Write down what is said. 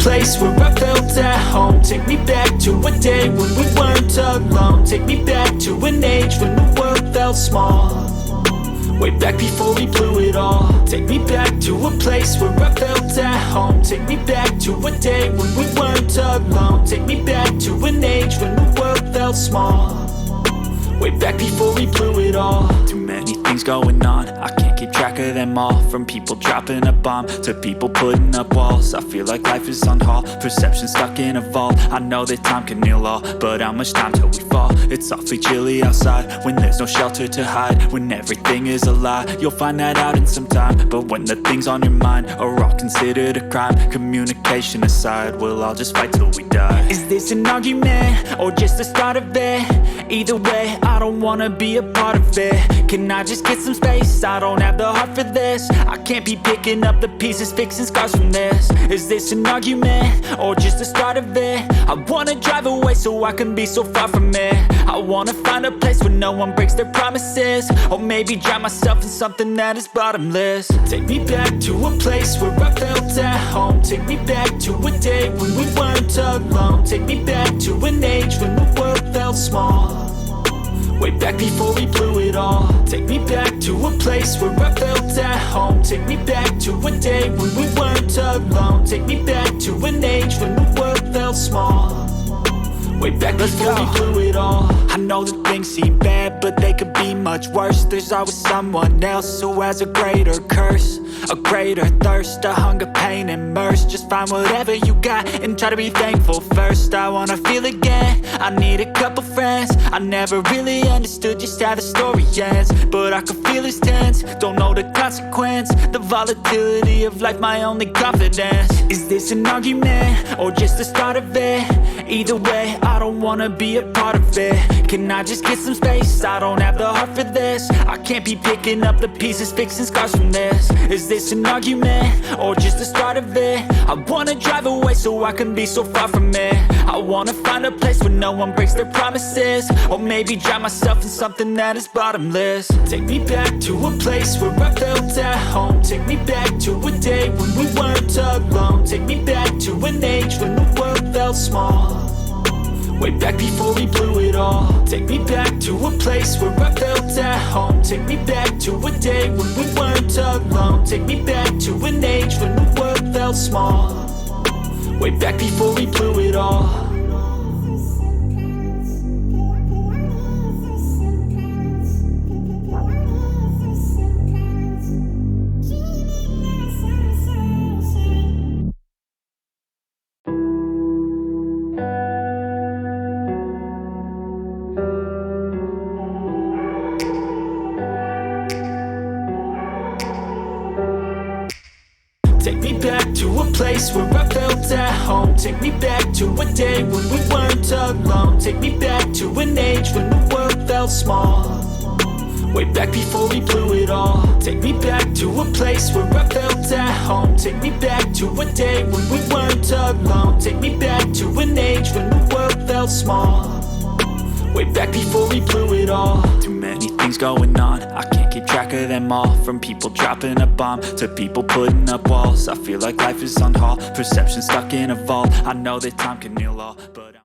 place where I felt at home. Take me back to a day when we weren't alone. Take me back to an age when the world felt small. Way back before we blew it all. Take me back to a place where I felt at home. Take me back to a day when we weren't alone. Take me back to an age when the world felt small. Way back before we blew it all. Too many things going on, I can't keep track of them all. From people dropping a bomb to people putting up walls. I feel like life is on hold, perception stuck in a vault. I know that time can heal all, but how much time till we fall? It's awfully chilly outside when there's no shelter to hide. When everything is a lie, you'll find that out in some time. But when the things on your mind are all considered a crime, communication aside, we'll all just fight till we die. Is this an argument or just the start of it? Either way, I don't wanna be a part of it. Can I just get some space? I don't have the heart for this. I can't be picking up the pieces, fixing scars from this. Is this an argument or just the start of it? I wanna drive away so I can be so far from it. I wanna find a place where no one breaks their promises. Or maybe drown myself in something that is bottomless. Take me back to a place where I felt at home. Take me back to a day when we weren't alone. Take me back to an age when the world felt small. Way back before we blew it all. Take me back to a place where I felt at home. Take me back to a day when we weren't alone. Take me back to an age when the world felt small. Way back before we blew it all. I know that things seem bad, but they could be much worse. There's always someone else who has a greater curse, a greater thirst, a hunger, pain, and mercy. Just find whatever you got and try to be thankful first. I wanna feel again, I need a couple friends. I never really understood just how the story ends, but I can feel it's tense, don't know the consequence. The volatility of life, my only confidence. Is this an argument or just the start of it? Either way, I don't wanna be a part of it. Can I just get some space? I don't have the heart for this. I can't be picking up the pieces, fixing scars from this. Is this an argument or just the start of it? I wanna drive away so I can be so far from it. I wanna find a place where no one breaks their promises. Or maybe drown myself in something that is bottomless. Take me back to a place where I felt at home. Take me back to a day when we weren't alone. Take me back to an age when the world felt small. Way back before we blew it all. Take me back to a place where I felt at home. Take me back to a day when we weren't alone. Take me back to an age when the world felt small. Way back before we blew it all. Take me back to a place where I felt at home. Take me back to a day when we weren't alone. Take me back to an age when the world felt small. Way back before we blew it all. Take me back to a place where I felt at home. Take me back to a day when we weren't alone. Take me back to an age when the world felt small. Way back before we blew it all. Too many things going on, I can't keep track of them all. From people dropping a bomb to people putting up walls. I feel like life is on hold, perception stuck in a vault. I know that time can heal all, but